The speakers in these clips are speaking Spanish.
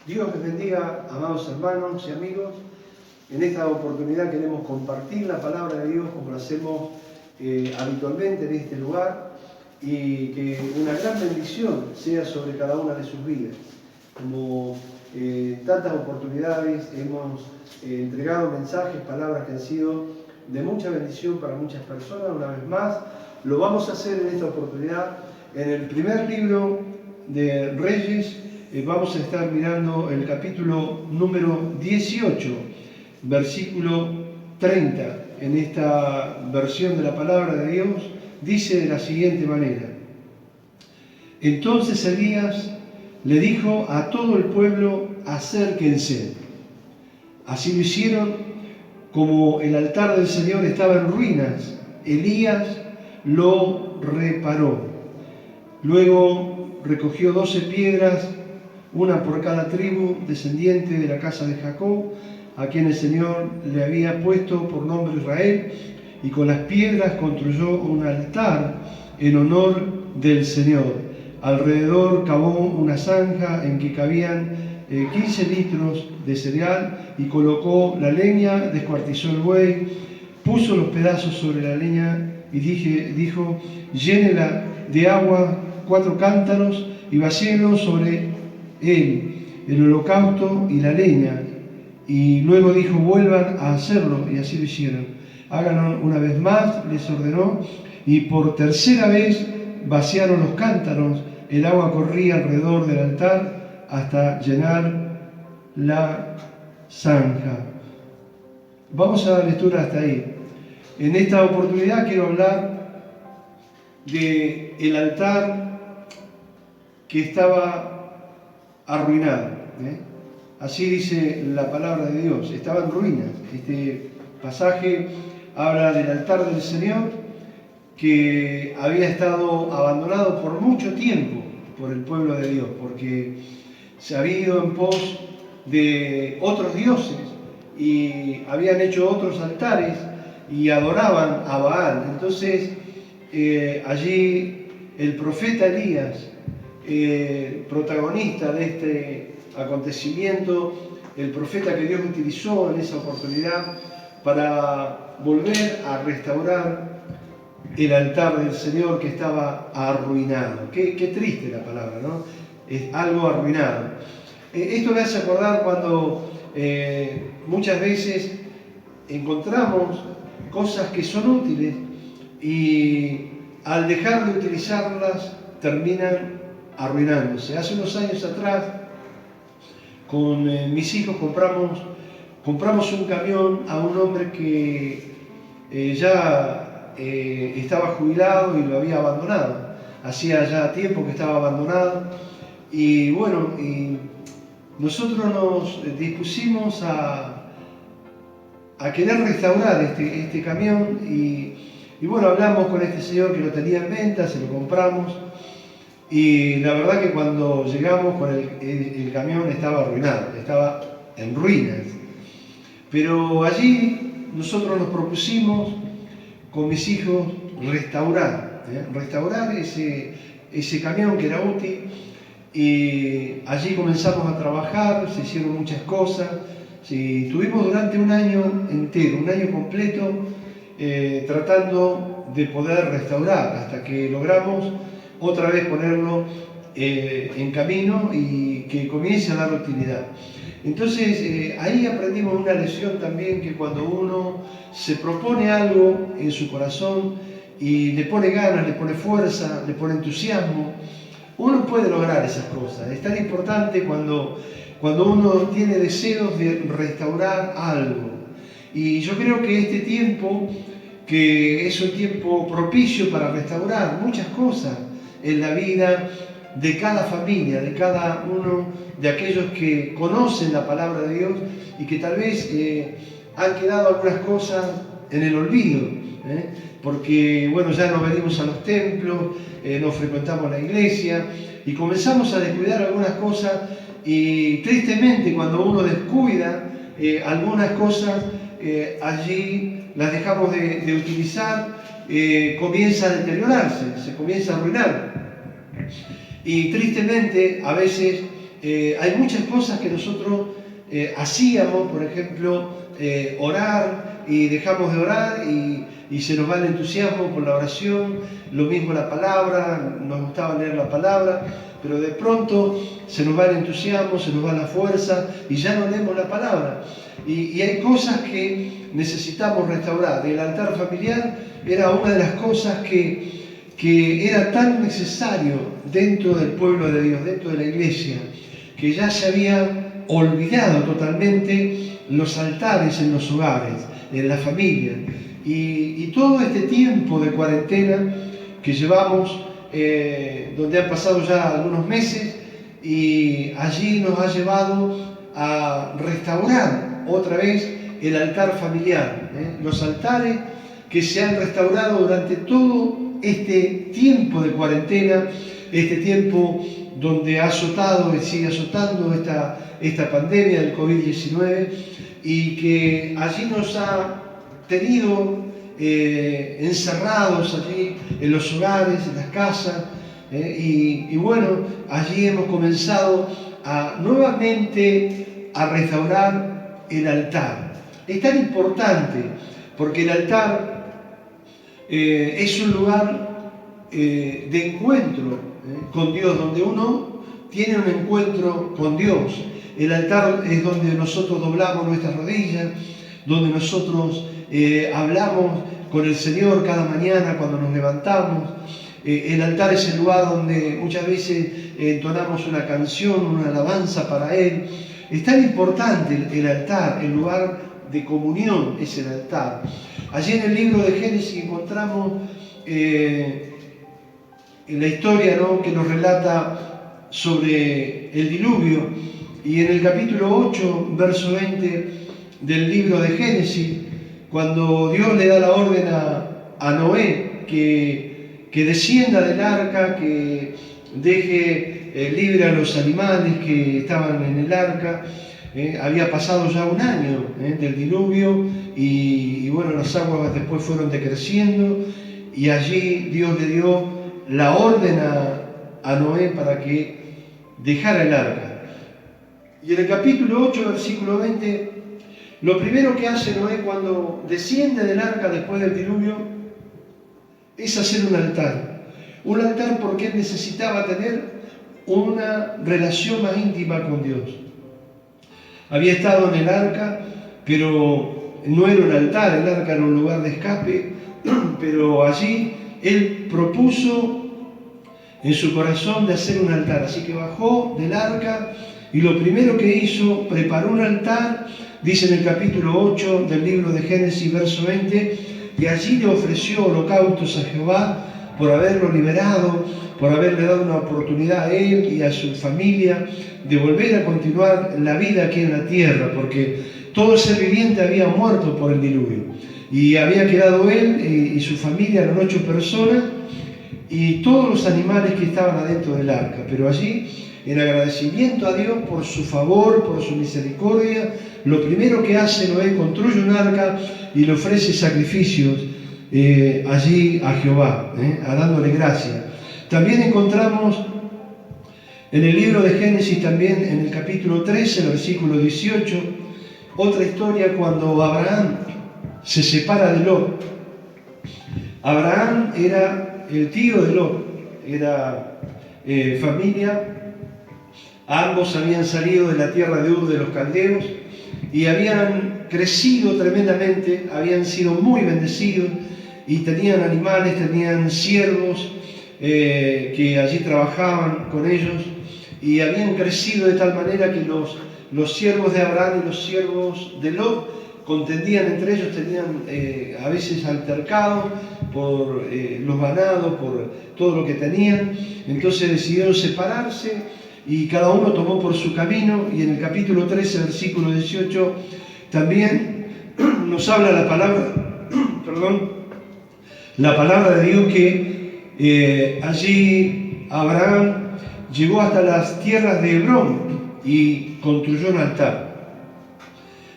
Dios les bendiga, amados hermanos y amigos. En esta oportunidad queremos compartir la palabra de Dios como lo hacemos habitualmente en este lugar, y que una gran bendición sea sobre cada una de sus vidas. Como tantas oportunidades hemos entregado mensajes, palabras que han sido de mucha bendición para muchas personas. Una vez más lo vamos a hacer en esta oportunidad en el primer libro de Reyes. Vamos a estar mirando el capítulo número 18, versículo 30. En esta versión de la palabra de Dios dice de la siguiente manera: Entonces Elías le dijo a todo el pueblo: acérquense. Así lo hicieron. Como el altar del Señor estaba en ruinas, Elías lo reparó. Luego recogió 12 piedras, una por cada tribu descendiente de la casa de Jacob, a quien el Señor le había puesto por nombre Israel, y con las piedras construyó un altar en honor del Señor. Alrededor cavó una zanja en que cabían 15 litros de cereal, y colocó la leña, descuartizó el buey, puso los pedazos sobre la leña y dijo: llénela de agua 4 cántaros y vacíelo sobre él el holocausto y la leña. Y luego dijo: vuelvan a hacerlo, y así lo hicieron. Háganlo una vez más, les ordenó, y por tercera vez vaciaron los cántaros. El agua corría alrededor del altar hasta llenar la zanja. Vamos a dar lectura hasta ahí. En esta oportunidad quiero hablar del altar que estaba arruinado. Así dice la palabra de Dios, estaba en ruinas. Este pasaje habla del altar del Señor, que había estado abandonado por mucho tiempo por el pueblo de Dios, porque se había ido en pos de otros dioses y habían hecho otros altares y adoraban a Baal. Entonces allí el profeta Elías, protagonista de este acontecimiento, el profeta que Dios utilizó en esa oportunidad para volver a restaurar el altar del Señor que estaba arruinado. Qué triste la palabra, ¿no? Es algo arruinado. Esto me hace acordar cuando muchas veces encontramos cosas que son útiles y al dejar de utilizarlas terminan arruinándose. Hace unos años atrás, con mis hijos compramos un camión a un hombre que ya estaba jubilado y lo había abandonado. Hacía ya tiempo que estaba abandonado. Y bueno, nosotros nos dispusimos a querer restaurar este camión. Y bueno, hablamos con este señor que lo tenía en venta, se lo compramos. Y la verdad que cuando llegamos con el camión estaba arruinado, estaba en ruinas. Pero allí nosotros nos propusimos con mis hijos restaurar ese camión que era útil. Y allí comenzamos a trabajar, se hicieron muchas cosas. Tuvimos durante un año entero, un año completo, tratando de poder restaurar, hasta que logramos otra vez ponerlo en camino y que comience a dar utilidad. Entonces ahí aprendimos una lección también, que cuando uno se propone algo en su corazón y le pone ganas, le pone fuerza, le pone entusiasmo, uno puede lograr esas cosas. Es tan importante cuando uno tiene deseos de restaurar algo. Y yo creo que este tiempo, que es un tiempo propicio para restaurar muchas cosas en la vida de cada familia, de cada uno de aquellos que conocen la palabra de Dios y que tal vez han quedado algunas cosas en el olvido, porque bueno, ya no venimos a los templos, no frecuentamos la iglesia y comenzamos a descuidar algunas cosas, y tristemente cuando uno descuida algunas cosas, allí las dejamos de utilizar, comienza a deteriorarse, se comienza a arruinar. Y tristemente a veces hay muchas cosas que nosotros hacíamos, por ejemplo, orar y dejamos de orar y se nos va el entusiasmo por la oración, lo mismo la palabra, nos gustaba leer la palabra, pero de pronto se nos va el entusiasmo, se nos va la fuerza y ya no leemos la palabra. Y hay cosas que necesitamos restaurar. El altar familiar era una de las cosas que era tan necesario dentro del pueblo de Dios, dentro de la iglesia, que ya se había olvidado totalmente los altares en los hogares, en la familia. Y todo este tiempo de cuarentena que llevamos, donde han pasado ya algunos meses, y allí nos ha llevado a restaurar otra vez el altar familiar, los altares que se han restaurado durante todo este tiempo de cuarentena, este tiempo donde ha azotado y sigue azotando esta pandemia del COVID-19 y que allí nos ha tenido encerrados allí en los hogares, en las casas, y bueno, allí hemos comenzado nuevamente a restaurar el altar. Es tan importante porque el altar es un lugar de encuentro con Dios, donde uno tiene un encuentro con Dios. El altar es donde nosotros doblamos nuestras rodillas, donde nosotros hablamos con el Señor cada mañana cuando nos levantamos. El altar es el lugar donde muchas veces entonamos una canción, una alabanza para Él. Es tan importante el altar, el lugar de comunión es el altar. Allí en el libro de Génesis encontramos la historia, ¿no?, que nos relata sobre el diluvio, y en el capítulo 8, verso 20 del libro de Génesis, cuando Dios le da la orden a Noé que descienda del arca, que deje libre a los animales que estaban en el arca. Había pasado ya un año del diluvio y bueno, las aguas después fueron decreciendo y allí Dios le dio la orden a Noé para que dejara el arca. Y en el capítulo 8, versículo 20, lo primero que hace Noé cuando desciende del arca después del diluvio es hacer un altar. Un altar porque él necesitaba tener una relación más íntima con Dios. Había estado en el arca, pero no era un altar, el arca era un lugar de escape, pero allí él propuso en su corazón de hacer un altar. Así que bajó del arca y lo primero que hizo, preparó un altar, dice en el capítulo 8 del libro de Génesis, verso 20, que allí le ofreció holocaustos a Jehová por haberlo liberado, por haberle dado una oportunidad a él y a su familia de volver a continuar la vida aquí en la tierra, porque todo ser viviente había muerto por el diluvio. Y había quedado él y su familia, eran 8 personas, y todos los animales que estaban adentro del arca. Pero allí, en agradecimiento a Dios por su favor, por su misericordia, lo primero que hace Noé, construye un arca y le ofrece sacrificios allí a Jehová, dándole gracia. También encontramos en el libro de Génesis, también en el capítulo 13, versículo 18, otra historia cuando Abraham se separa de Lot. Abraham era el tío de Lot, era familia. Ambos habían salido de la tierra de Ur de los caldeos y habían crecido tremendamente, habían sido muy bendecidos y tenían animales, tenían siervos que allí trabajaban con ellos y habían crecido de tal manera que los siervos de Abraham y los siervos de Lot contendían entre ellos, tenían a veces altercados por los ganados, por todo lo que tenían. Entonces decidieron separarse y cada uno tomó por su camino. Y en el capítulo 13, versículo 18, también nos habla la palabra, la palabra de Dios que allí Abraham llegó hasta las tierras de Hebrón y construyó un altar.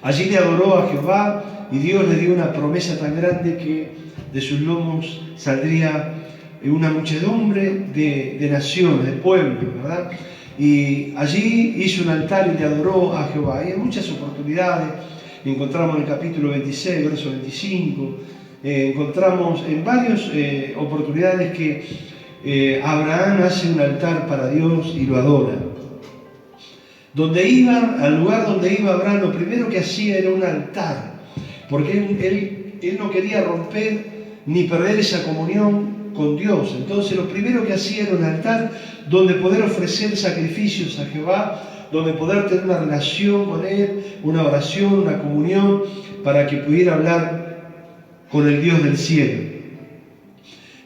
Allí le adoró a Jehová y Dios le dio una promesa tan grande que de sus lomos saldría una muchedumbre de naciones, de pueblos, ¿verdad? y allí hizo un altar y le adoró a Jehová. Y en muchas oportunidades, encontramos en el capítulo 26, verso 25, encontramos en varias oportunidades que Abraham hace un altar para Dios y lo adora. Al lugar donde iba Abraham, lo primero que hacía era un altar, porque él no quería romper ni perder esa comunión con Dios. Entonces lo primero que hacía era un altar donde poder ofrecer sacrificios a Jehová, donde poder tener una relación con Él, una oración, una comunión, para que pudiera hablar con el Dios del cielo.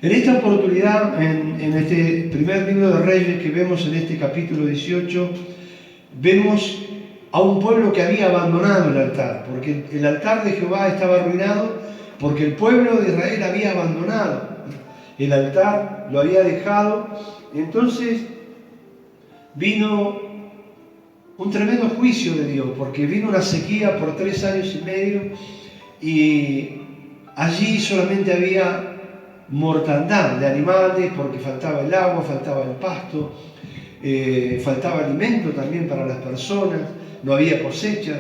En esta oportunidad, en este primer libro de Reyes que vemos en este capítulo 18, vemos a un pueblo que había abandonado el altar, porque el altar de Jehová estaba arruinado, porque el pueblo de Israel había abandonado el altar, lo había dejado. Entonces vino un tremendo juicio de Dios, porque vino una sequía por 3 años y medio, y allí solamente había mortandad de animales, porque faltaba el agua, faltaba el pasto, faltaba alimento también para las personas, no había cosecha,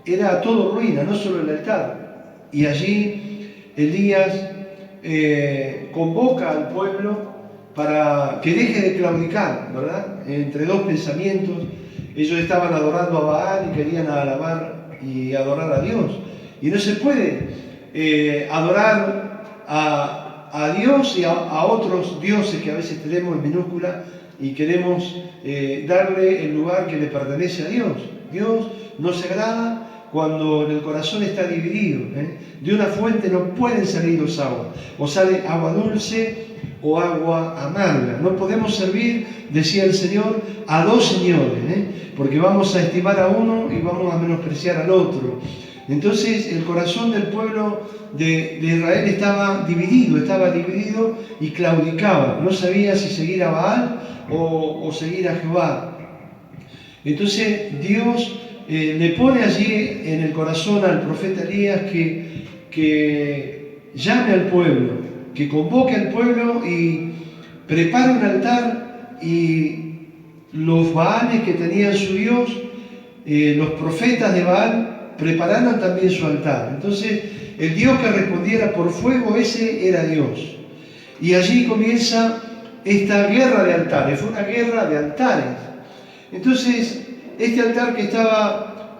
era todo ruina, no solo el altar. Y allí Elías convoca al pueblo para que deje de claudicar, ¿verdad? Entre dos pensamientos. Ellos estaban adorando a Baal y querían alabar y adorar a Dios. Y no se puede adorar a Dios y a otros dioses que a veces tenemos en minúscula y queremos darle el lugar que le pertenece a Dios. Dios no se agrada cuando en el corazón está dividido. De una fuente no pueden salir dos aguas. O sale agua dulce o agua amarga. No podemos servir, decía el Señor, a dos señores, porque vamos a estimar a uno y vamos a menospreciar al otro. Entonces el corazón del pueblo de Israel estaba dividido y claudicaba. No sabía si seguir a Baal o seguir a Jehová. Entonces Dios le pone allí en el corazón al profeta Elías que llame al pueblo, que convoque al pueblo y prepare un altar, y los Baales que tenían su Dios, los profetas de Baal, prepararan también su altar. Entonces el Dios que respondiera por fuego, ese era Dios. Y allí comienza esta guerra de altares, fue una guerra de altares. Entonces este altar que estaba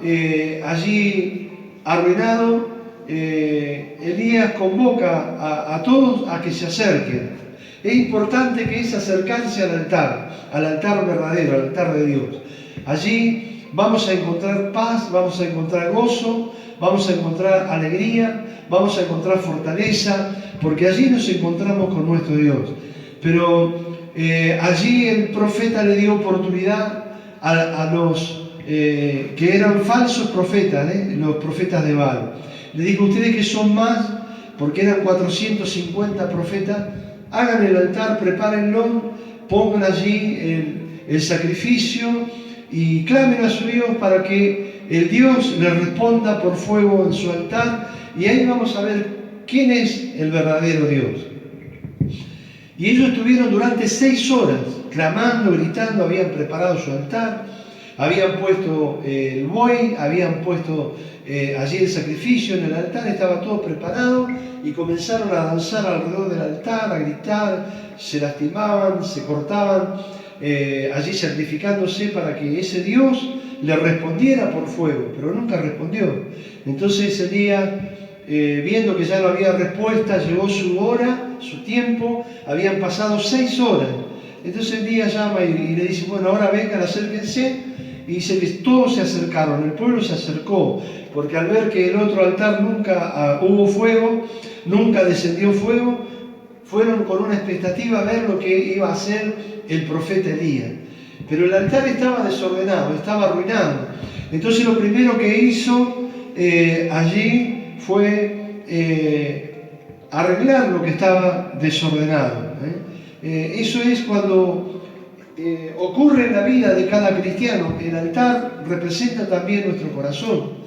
allí arruinado, Elías convoca a todos a que se acerquen. Es importante que es acercarse al altar verdadero, al altar de Dios. Allí vamos a encontrar paz, vamos a encontrar gozo, vamos a encontrar alegría, vamos a encontrar fortaleza, porque allí nos encontramos con nuestro Dios. Pero allí el profeta le dio oportunidad a los que eran falsos profetas, los profetas de Baal. Le dijo: ustedes que son más, porque eran 450 profetas, hagan el altar, prepárenlo, pongan allí el sacrificio y clamen a su Dios para que el Dios les responda por fuego en su altar, y ahí vamos a ver quién es el verdadero Dios. Y ellos estuvieron durante 6 horas clamando, gritando, habían preparado su altar, habían puesto el buey, habían puesto allí el sacrificio en el altar, estaba todo preparado, y comenzaron a danzar alrededor del altar, a gritar, se lastimaban, se cortaban, allí sacrificándose para que ese Dios le respondiera por fuego, pero nunca respondió. Entonces Elías, viendo que ya no había respuesta, llegó su hora, su tiempo, habían pasado 6 horas. Entonces Elías llama y le dice: bueno, ahora vengan, acérquense. Y dice que todos se acercaron, el pueblo se acercó, porque al ver que el otro altar nunca hubo fuego, nunca descendió fuego, fueron con una expectativa a ver lo que iba a hacer el profeta Elías. Pero el altar estaba desordenado, estaba arruinado. Entonces lo primero que hizo allí fue arreglar lo que estaba desordenado. Eso es cuando ocurre en la vida de cada cristiano. El altar representa también nuestro corazón.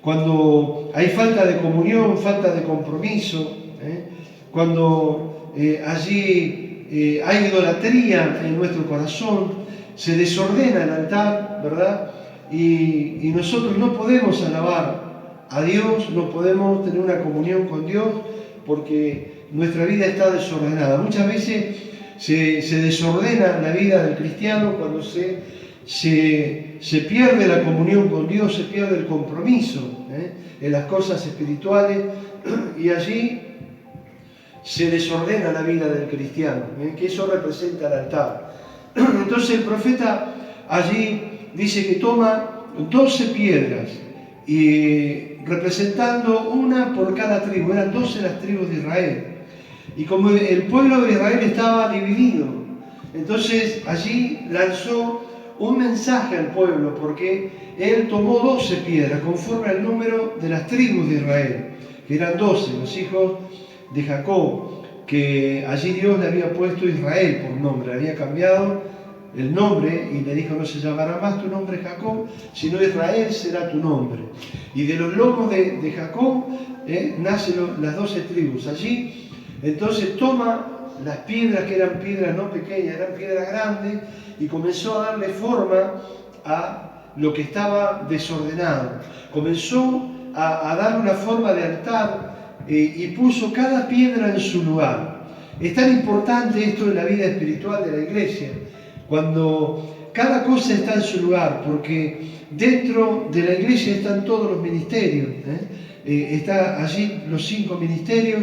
Cuando hay falta de comunión, falta de compromiso, cuando allí hay idolatría en nuestro corazón, se desordena el altar, ¿verdad? Y nosotros no podemos alabar a Dios, no podemos tener una comunión con Dios porque nuestra vida está desordenada. Muchas veces se desordena la vida del cristiano cuando se pierde la comunión con Dios, se pierde el compromiso en las cosas espirituales y allí se desordena la vida del cristiano, que eso representa el altar. Entonces el profeta allí dice que toma 12 piedras y representando una por cada tribu, eran 12 las tribus de Israel. Y como el pueblo de Israel estaba dividido, entonces allí lanzó un mensaje al pueblo, porque él tomó 12 piedras conforme al número de las tribus de Israel, que eran 12, los hijos de Jacob, que allí Dios le había puesto Israel por nombre, le había cambiado el nombre y le dijo: no se llamará más tu nombre Jacob, sino Israel será tu nombre. Y de los lomos de Jacob nacen las 12 tribus. Allí entonces toma las piedras, que eran piedras no pequeñas, eran piedras grandes, y comenzó a darle forma a lo que estaba desordenado. Comenzó a darle una forma de altar y puso cada piedra en su lugar. Es tan importante esto en la vida espiritual de la iglesia, cuando cada cosa está en su lugar, porque dentro de la iglesia están todos los ministerios, está allí los 5 ministerios,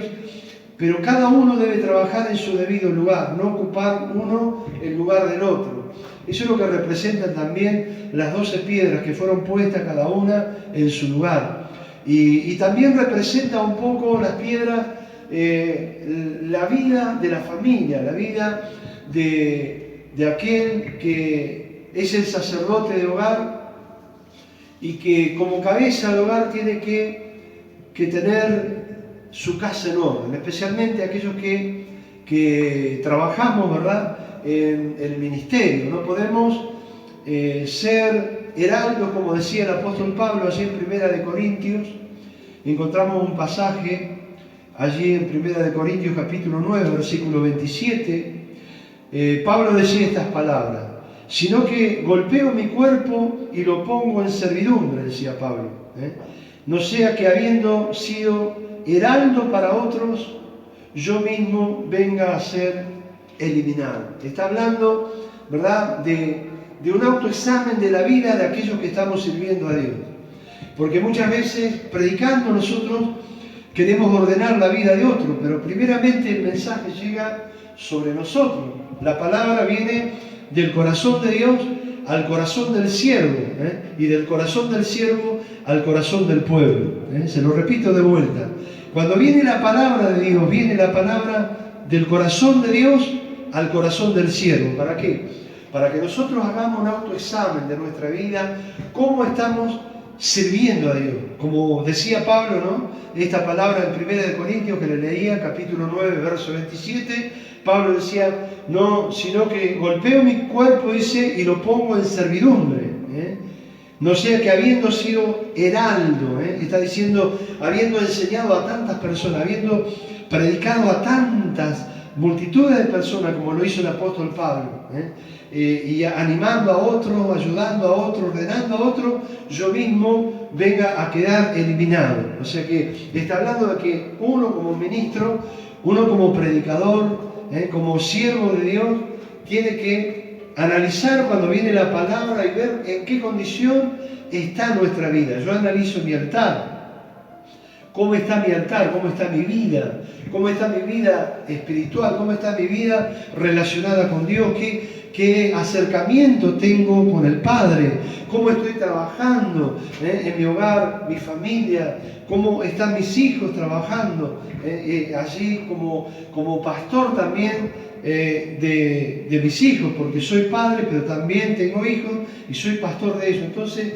pero cada uno debe trabajar en su debido lugar, no ocupar uno el lugar del otro. Eso es lo que representan también las 12 piedras que fueron puestas cada una en su lugar. Y también representa un poco las piedras, la vida de la familia, la vida de aquel que es el sacerdote de hogar y que como cabeza de hogar tiene que tener su casa en orden, especialmente aquellos que trabajamos, ¿verdad?, en el ministerio. No podemos ser heraldos, como decía el apóstol Pablo allí en Primera de Corintios. Encontramos un pasaje allí en Primera de Corintios capítulo 9, versículo 27. Pablo decía estas palabras: sino que golpeo mi cuerpo y lo pongo en servidumbre, decía Pablo, no sea que habiendo sido heraldo para otros, yo mismo venga a ser eliminado. Está hablando, ¿verdad?, de un autoexamen de la vida de aquellos que estamos sirviendo a Dios. Porque muchas veces, predicando, nosotros queremos ordenar la vida de otro, pero primeramente el mensaje llega sobre nosotros. La palabra viene del corazón de Dios al corazón del siervo, y del corazón del siervo al corazón del pueblo. Se lo repito de vuelta. Cuando viene la palabra de Dios, viene la palabra del corazón de Dios al corazón del siervo. ¿Para qué? Para que nosotros hagamos un autoexamen de nuestra vida, cómo estamos sirviendo a Dios. Como decía Pablo, ¿no?, esta palabra en 1 Corintios que le leía, capítulo 9, verso 27, Pablo decía: no, sino que golpeo mi cuerpo, dice, y lo pongo en servidumbre. No sea que habiendo sido heraldo, está diciendo, habiendo enseñado a tantas personas, habiendo predicado a tantas multitudes de personas como lo hizo el apóstol Pablo, y animando a otros, ayudando a otros, ordenando a otros, yo mismo venga a quedar eliminado. O sea que está hablando de que uno como ministro, uno como predicador, como siervo de Dios, tiene que analizar cuando viene la palabra y ver en qué condición está nuestra vida. Yo analizo mi altar. ¿Cómo está mi altar? ¿Cómo está mi vida? ¿Cómo está mi vida espiritual? ¿Cómo está mi vida relacionada con Dios? ¿Qué acercamiento tengo con el Padre? ¿Cómo estoy trabajando en mi hogar, mi familia? ¿Cómo están mis hijos trabajando? Allí como pastor también de mis hijos, porque soy padre, pero también tengo hijos y soy pastor de ellos. Entonces,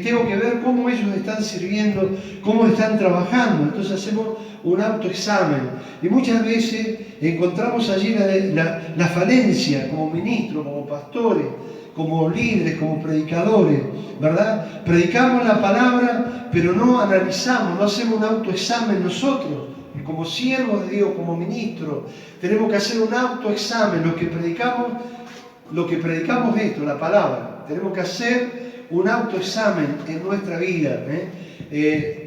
tengo que ver cómo ellos están sirviendo, cómo están trabajando. Entonces hacemos un autoexamen. Y muchas veces encontramos allí la falencia como ministros, como pastores, como líderes, como predicadores, ¿verdad? Predicamos la palabra, pero no analizamos, no hacemos un autoexamen nosotros. Como siervos de Dios, como ministros, tenemos que hacer un autoexamen. Los que predicamos lo que predicamos esto, la palabra. Tenemos que hacer un autoexamen en nuestra vida,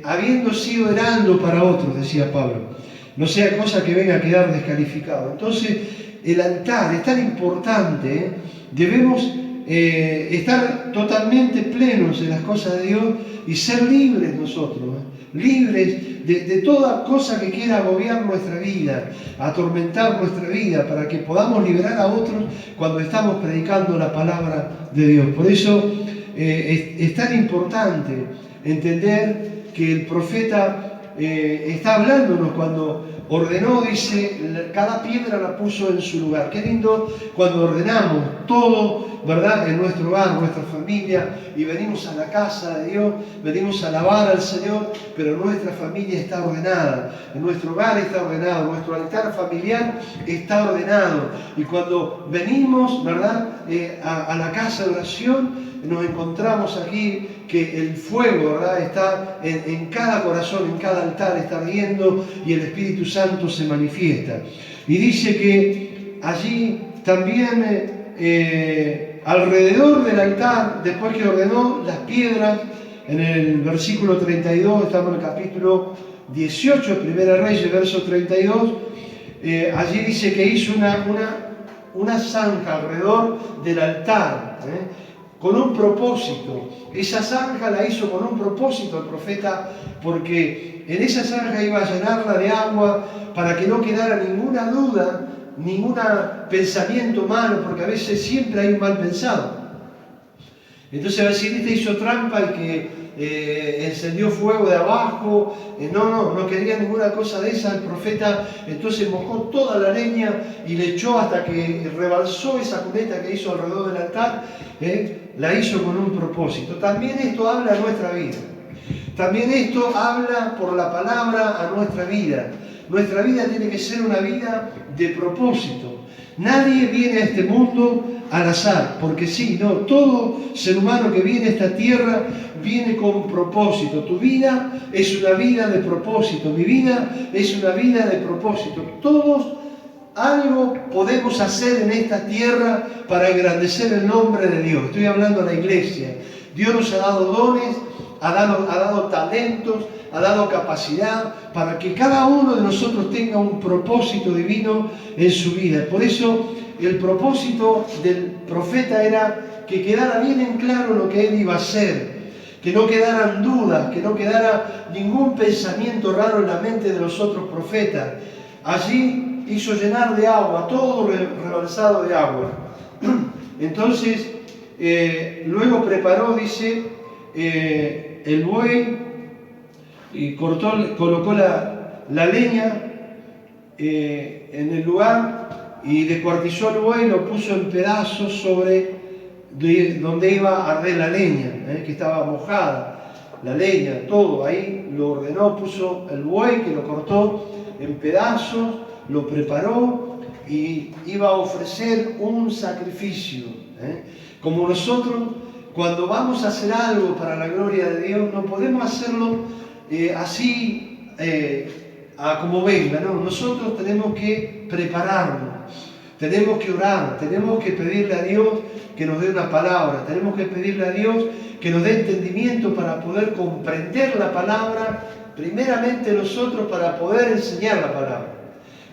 habiendo sido heraldo para otros, decía Pablo. No sea cosa que venga a quedar descalificado. Entonces, el altar es tan importante, debemos estar totalmente plenos en las cosas de Dios y ser libres nosotros, libres de toda cosa que quiera agobiar nuestra vida, atormentar nuestra vida, para que podamos liberar a otros cuando estamos predicando la palabra de Dios. Por eso es tan importante entender que el profeta está hablándonos cuando ordenó, dice, cada piedra la puso en su lugar. Qué lindo cuando ordenamos todo, ¿verdad?, en nuestro hogar, nuestra familia, y venimos a la casa de Dios, venimos a alabar al Señor, pero nuestra familia está ordenada, nuestro hogar está ordenado, nuestro altar familiar está ordenado. Y cuando venimos, ¿verdad?, a la casa de oración, nos encontramos aquí que el fuego, ¿verdad?, está en cada corazón, en cada altar está ardiendo y el Espíritu Santo se manifiesta. Y dice que allí también alrededor del altar, después que ordenó las piedras, en el versículo 32, estamos en el capítulo 18, Primera Reyes, verso 32, allí dice que hizo una zanja alrededor del altar, con un propósito. Esa zanja la hizo con un propósito el profeta, porque en esa zanja iba a llenarla de agua para que no quedara ninguna duda, ningún pensamiento malo, porque a veces siempre hay un mal pensado. Entonces va a decir, este hizo trampa y que encendió fuego de abajo. No quería ninguna cosa de esa el profeta. Entonces mojó toda la leña y le echó hasta que rebalsó esa cuneta que hizo alrededor del altar. La hizo con un propósito. También esto habla a nuestra vida. También esto habla por la palabra a nuestra vida. Nuestra vida tiene que ser una vida de propósito. Nadie viene a este mundo al azar, porque sí, no, todo ser humano que viene a esta tierra viene con propósito. Tu vida es una vida de propósito, mi vida es una vida de propósito. Todos algo podemos hacer en esta tierra para engrandecer el nombre de Dios. Estoy hablando a la iglesia. Dios nos ha dado dones, ha dado talentos, ha dado capacidad para que cada uno de nosotros tenga un propósito divino en su vida. Por eso el propósito del profeta era que quedara bien en claro lo que él iba a hacer, que no quedaran dudas, que no quedara ningún pensamiento raro en la mente de los otros profetas. Allí hizo llenar de agua, todo rebalsado de agua. Entonces, luego preparó, dice, el buey y colocó la leña en el lugar y descuartizó el buey y lo puso en pedazos sobre donde iba a arder la leña, que estaba mojada, la leña, todo ahí lo ordenó, puso el buey que lo cortó en pedazos, lo preparó y iba a ofrecer un sacrificio. Como nosotros, cuando vamos a hacer algo para la gloria de Dios, no podemos hacerlo así como venga, ¿no? Nosotros tenemos que prepararnos, tenemos que orar, tenemos que pedirle a Dios que nos dé una palabra, tenemos que pedirle a Dios que nos dé entendimiento para poder comprender la palabra, primeramente nosotros para poder enseñar la palabra.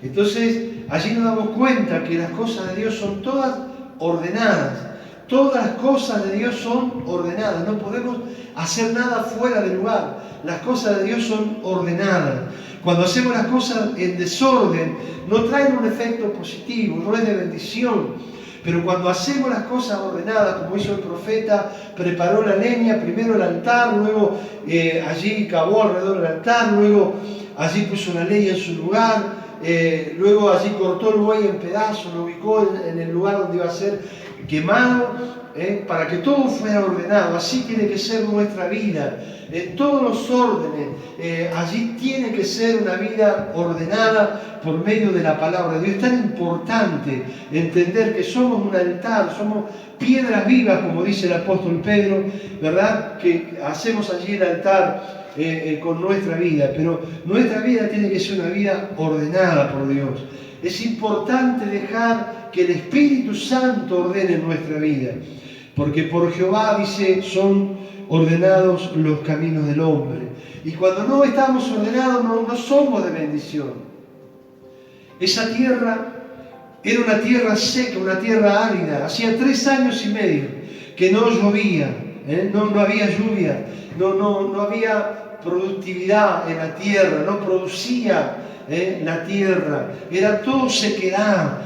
Entonces, allí nos damos cuenta que las cosas de Dios son todas ordenadas. Todas las cosas de Dios son ordenadas. No podemos hacer nada fuera de lugar. Las cosas de Dios son ordenadas. Cuando hacemos las cosas en desorden, no traen un efecto positivo, no es de bendición. Pero cuando hacemos las cosas ordenadas, como hizo el profeta, preparó la leña, primero el altar, luego allí cavó alrededor del altar, luego allí puso la leña en su lugar, luego allí cortó el buey en pedazos, lo ubicó en el lugar donde iba a ser quemado, para que todo fuera ordenado. Así tiene que ser nuestra vida, en todos los órdenes. Allí tiene que ser una vida ordenada por medio de la palabra de Dios. Es tan importante entender que somos un altar, somos piedras vivas, como dice el apóstol Pedro, ¿verdad? Que hacemos allí el altar con nuestra vida, pero nuestra vida tiene que ser una vida ordenada por Dios. Es importante dejar que el Espíritu Santo ordene nuestra vida. Porque por Jehová, dice, son ordenados los caminos del hombre. Y cuando no estamos ordenados, no somos de bendición. Esa tierra era una tierra seca, una tierra árida. Hacía 3 años y medio que no llovía, no había lluvia, no había productividad en la tierra, no producía la tierra, era todo sequedad.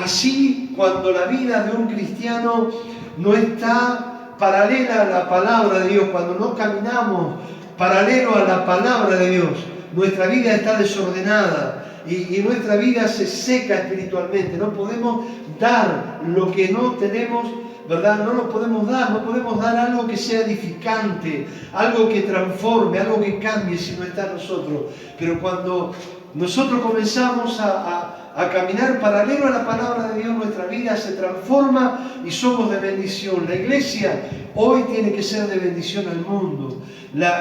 Así, cuando la vida de un cristiano no está paralela a la palabra de Dios, cuando no caminamos paralelo a la palabra de Dios, nuestra vida está desordenada y nuestra vida se seca espiritualmente. No podemos dar lo que no tenemos, ¿verdad? No lo podemos dar, no podemos dar algo que sea edificante, algo que transforme, algo que cambie si no está en nosotros. Pero cuando nosotros comenzamos a caminar paralelo a la palabra de Dios, nuestra vida se transforma y somos de bendición. La iglesia hoy tiene que ser de bendición al mundo.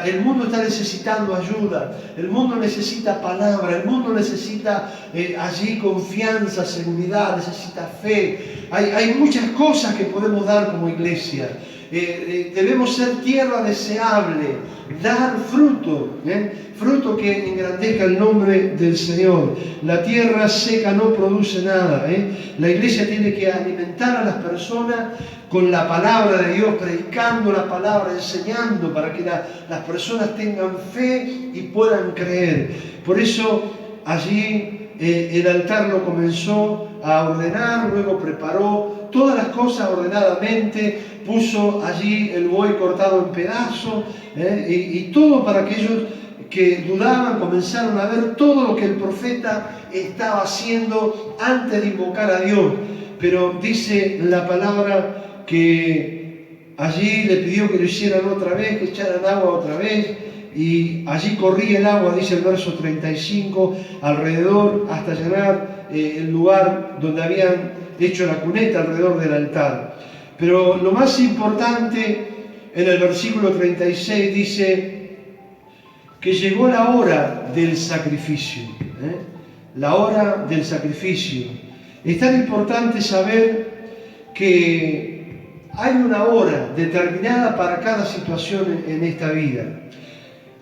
El mundo está necesitando ayuda, el mundo necesita palabra, el mundo necesita allí confianza, seguridad, necesita fe. Hay muchas cosas que podemos dar como iglesia. Debemos ser tierra deseable, dar fruto, fruto que engrandezca el nombre del Señor. La tierra seca no produce nada. La iglesia tiene que alimentar a las personas con la palabra de Dios, predicando la palabra, enseñando para que las personas tengan fe y puedan creer. Por eso allí el altar lo comenzó a ordenar, luego preparó todas las cosas ordenadamente, puso allí el buey cortado en pedazos, y todo para que ellos que dudaban comenzaron a ver todo lo que el profeta estaba haciendo antes de invocar a Dios. Pero dice la palabra que allí le pidió que lo hicieran otra vez, que echaran agua otra vez, y allí corría el agua, dice el verso 35, alrededor hasta llenar el lugar donde habían hecho la cuneta, alrededor del altar. Pero lo más importante, en el versículo 36 dice que llegó la hora del sacrificio. La hora del sacrificio. Es tan importante saber que hay una hora determinada para cada situación en esta vida.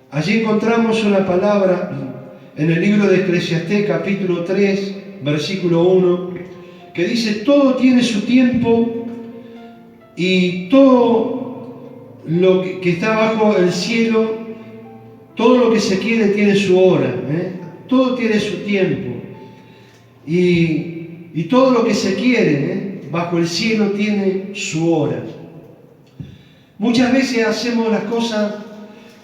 Allí encontramos una palabra en el libro de Eclesiastés, capítulo 3, versículo 1, que dice: todo tiene su tiempo y todo lo que está bajo el cielo, todo lo que se quiere tiene su hora. Todo tiene su tiempo. Y todo lo que se quiere bajo el cielo tiene su hora. Muchas veces hacemos las cosas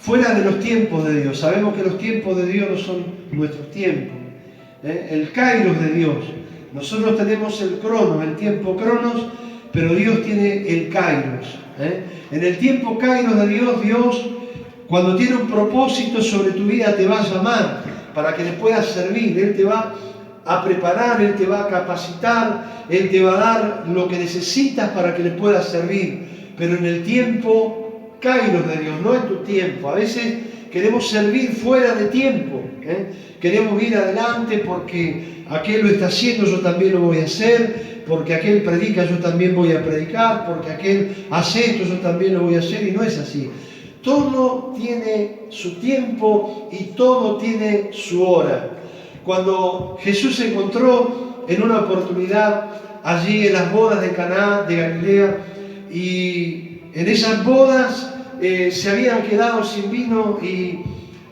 fuera de los tiempos de Dios. Sabemos que los tiempos de Dios no son nuestros tiempos. El kairos de Dios. Nosotros tenemos el cronos, el tiempo cronos, pero Dios tiene el kairos. En el tiempo kairos de Dios, Dios, cuando tiene un propósito sobre tu vida, te va a llamar para que le puedas servir. Él te va a preparar, Él te va a capacitar, Él te va a dar lo que necesitas para que le puedas servir. Pero en el tiempo kairos de Dios, no en tu tiempo. A veces queremos servir fuera de tiempo. Queremos ir adelante porque aquel lo está haciendo, yo también lo voy a hacer. Porque aquel predica, yo también voy a predicar. Porque aquel hace esto, yo también lo voy a hacer. Y no es así. Todo tiene su tiempo y todo tiene su hora. Cuando Jesús se encontró en una oportunidad allí en las bodas de Caná de Galilea, y en esas bodas se habían quedado sin vino, y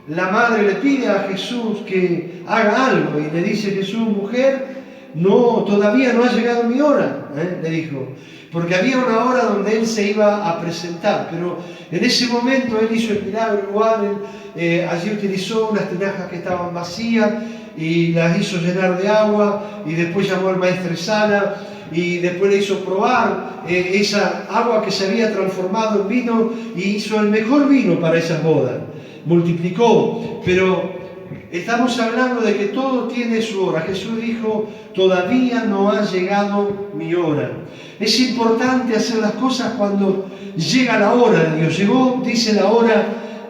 la madre le pide a Jesús que haga algo, y le dice Jesús: mujer, no, todavía no ha llegado mi hora, le dijo, porque había una hora donde él se iba a presentar, pero en ese momento él hizo el milagro igual. Allí utilizó unas tinajas que estaban vacías y las hizo llenar de agua, y después llamó al maestresala y después le hizo probar esa agua que se había transformado en vino, y hizo el mejor vino para esas bodas, multiplicó. Pero estamos hablando de que todo tiene su hora. Jesús dijo: todavía no ha llegado mi hora. Es importante hacer las cosas cuando llega la hora de Dios. Llegó, dice, la hora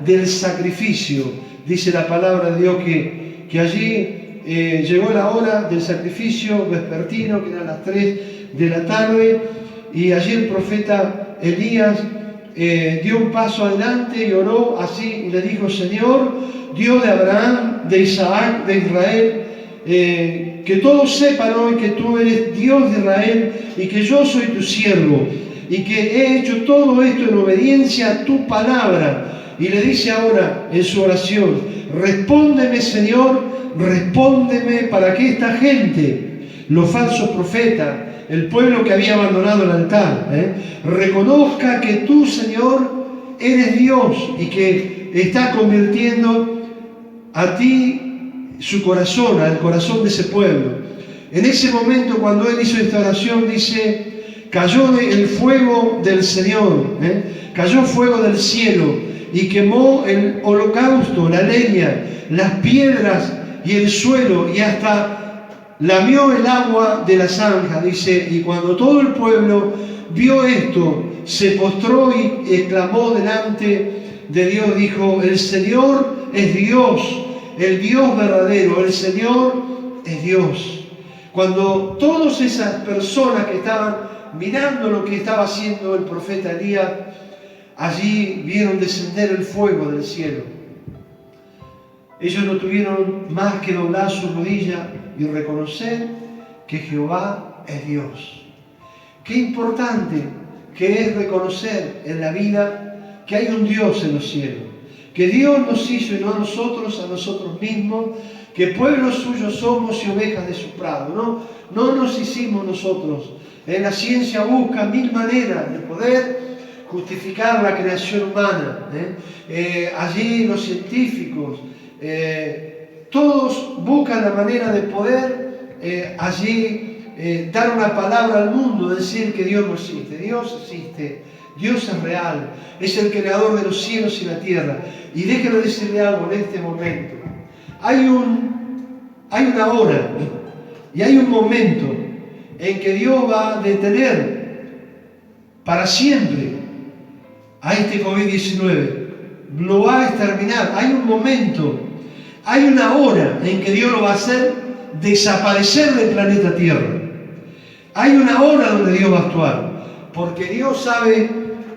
del sacrificio. Dice la palabra de Dios que allí llegó la hora del sacrificio vespertino, que eran las 3 de la tarde, y allí el profeta Elías dio un paso adelante y oró así, y le dijo: Señor, Dios de Abraham, de Isaac, de Israel, que todos sepan hoy que tú eres Dios de Israel y que yo soy tu siervo y que he hecho todo esto en obediencia a tu palabra. Y le dice ahora en su oración: respóndeme, Señor, respóndeme, para que esta gente, los falsos profetas, el pueblo que había abandonado el altar, reconozca que tú, Señor, eres Dios y que está convirtiendo a ti su corazón, al corazón de ese pueblo. En ese momento, cuando él hizo esta oración, dice: cayó el fuego del Señor, cayó fuego del cielo y quemó el holocausto, la leña, las piedras y el suelo, y hasta lamió el agua de la zanja. Dice: y cuando todo el pueblo vio esto, se postró y exclamó delante de Dios, dijo: el Señor es Dios, el Dios verdadero, el Señor es Dios. Cuando todas esas personas que estaban mirando lo que estaba haciendo el profeta Elías, allí vieron descender el fuego del cielo. Ellos no tuvieron más que doblar su rodilla y reconocer que Jehová es Dios. Qué importante que es reconocer en la vida que hay un Dios en los cielos, que Dios nos hizo y no a nosotros mismos, que pueblo suyo somos y ovejas de su prado. No nos hicimos nosotros. La ciencia busca 1000 maneras de poder justificar la creación humana. Allí los científicos, todos buscan la manera de poder allí dar una palabra al mundo, decir que Dios no existe. Dios existe, Dios es real, es el creador de los cielos y la tierra. Y déjenme decirle algo en este momento. Hay una hora y hay un momento en que Dios va a detener para siempre a este COVID-19. Lo va a exterminar. Hay un momento, hay una hora en que Dios lo va a hacer desaparecer del planeta Tierra. Hay una hora donde Dios va a actuar, porque Dios sabe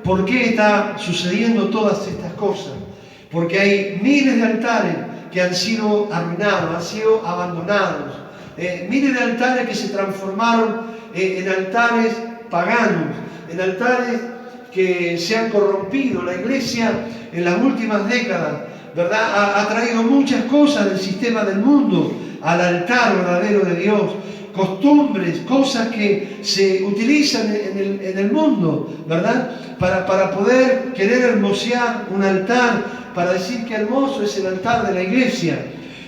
por qué está sucediendo todas estas cosas. Porque hay miles de altares que han sido arruinados, han sido abandonados. Miles de altares que se transformaron en altares paganos, en altares que se han corrompido. La Iglesia en las últimas décadas, ¿verdad?, ha traído muchas cosas del sistema del mundo al altar verdadero de Dios. Costumbres, cosas que se utilizan en el mundo, ¿verdad?, para poder querer hermosear un altar, para decir que hermoso es el altar de la iglesia.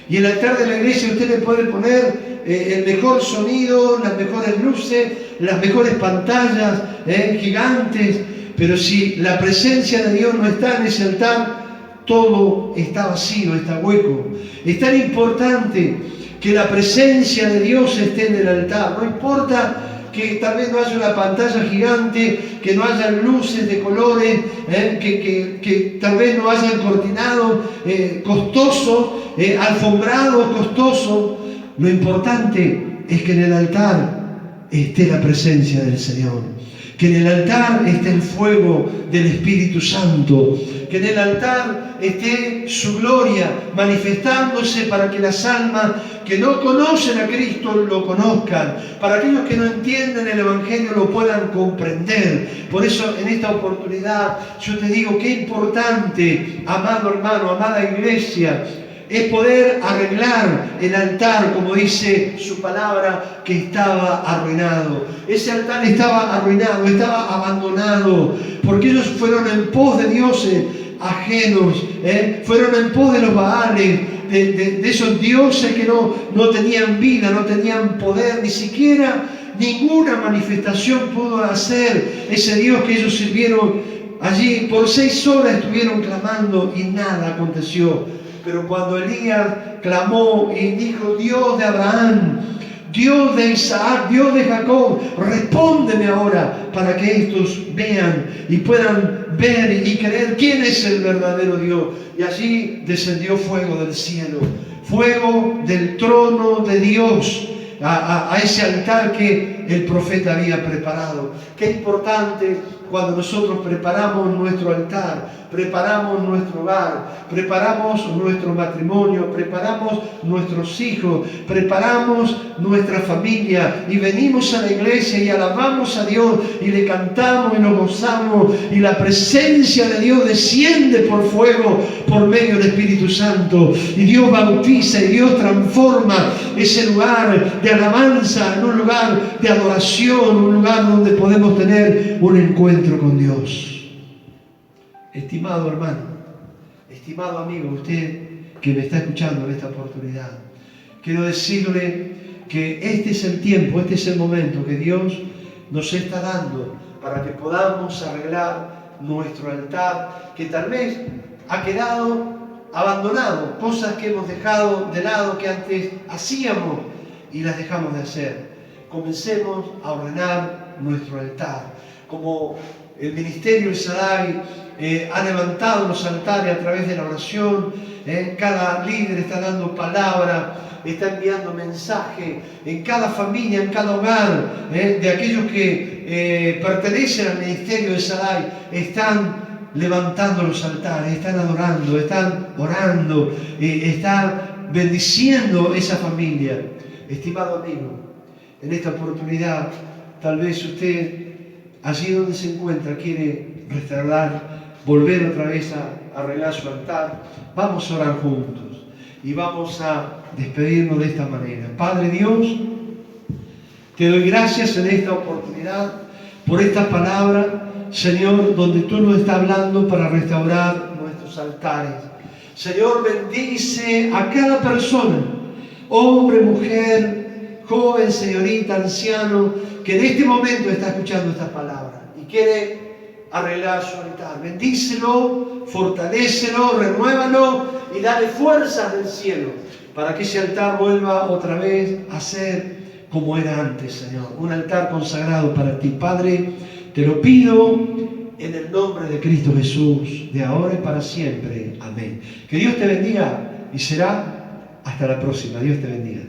Y el altar de la iglesia usted le puede poner el mejor sonido, las mejores luces, las mejores pantallas gigantes, pero si la presencia de Dios no está en ese altar, todo está vacío, está hueco. Es tan importante que la presencia de Dios esté en el altar. No importa que tal vez no haya una pantalla gigante, que no haya luces de colores, que tal vez no hayan cortinados costosos, alfombrados costosos. Lo importante es que en el altar esté la presencia del Señor, que en el altar esté el fuego del Espíritu Santo, que en el altar esté su gloria manifestándose para que las almas que no conocen a Cristo lo conozcan, para aquellos que no entienden el Evangelio lo puedan comprender. Por eso en esta oportunidad yo te digo qué importante, amado hermano, amada iglesia, es poder arreglar el altar, como dice su palabra, que estaba arruinado. Ese altar estaba arruinado, estaba abandonado, porque ellos fueron en pos de dioses ajenos, fueron en pos de los Baales, de esos dioses que no tenían vida, no tenían poder, ni siquiera ninguna manifestación pudo hacer ese Dios que ellos sirvieron allí. Por 6 horas estuvieron clamando y nada aconteció. Pero cuando Elías clamó y dijo: Dios de Abraham, Dios de Isaac, Dios de Jacob, respóndeme ahora, para que estos vean y puedan ver y creer quién es el verdadero Dios. Y allí descendió fuego del cielo, fuego del trono de Dios, a ese altar que el profeta había preparado. Qué importante cuando nosotros preparamos nuestro altar, preparamos nuestro hogar, preparamos nuestro matrimonio, preparamos nuestros hijos, preparamos nuestra familia y venimos a la iglesia y alabamos a Dios y le cantamos y nos gozamos y la presencia de Dios desciende por fuego por medio del Espíritu Santo y Dios bautiza y Dios transforma ese lugar de alabanza en un lugar de adoración, un lugar donde podemos tener un encuentro con Dios. Estimado hermano, estimado amigo, usted que me está escuchando en esta oportunidad, quiero decirle que este es el tiempo, este es el momento que Dios nos está dando para que podamos arreglar nuestro altar, que tal vez ha quedado abandonado, cosas que hemos dejado de lado, que antes hacíamos y las dejamos de hacer. Comencemos a ordenar nuestro altar, como el ministerio de Shaddai ha levantado los altares a través de la oración. Cada líder está dando palabra, está enviando mensaje en cada familia, en cada hogar, de aquellos que pertenecen al ministerio de Shaddai, están levantando los altares, están adorando, están orando, están bendiciendo esa familia. Estimado amigo, en esta oportunidad, tal vez usted, allí donde se encuentra, quiere restaurar, volver otra vez a arreglar su altar. Vamos a orar juntos y vamos a despedirnos de esta manera. Padre Dios, te doy gracias en esta oportunidad por esta palabra, Señor, donde tú nos estás hablando para restaurar nuestros altares. Señor, bendice a cada persona, hombre, mujer, joven, señorita, anciano, que en este momento está escuchando estas palabras y quiere arreglar su altar. Bendícelo, fortalécelo, renuévalo y dale fuerzas del cielo para que ese altar vuelva otra vez a ser como era antes, Señor. Un altar consagrado para ti. Padre, te lo pido en el nombre de Cristo Jesús, de ahora y para siempre. Amén. Que Dios te bendiga y será hasta la próxima. Dios te bendiga.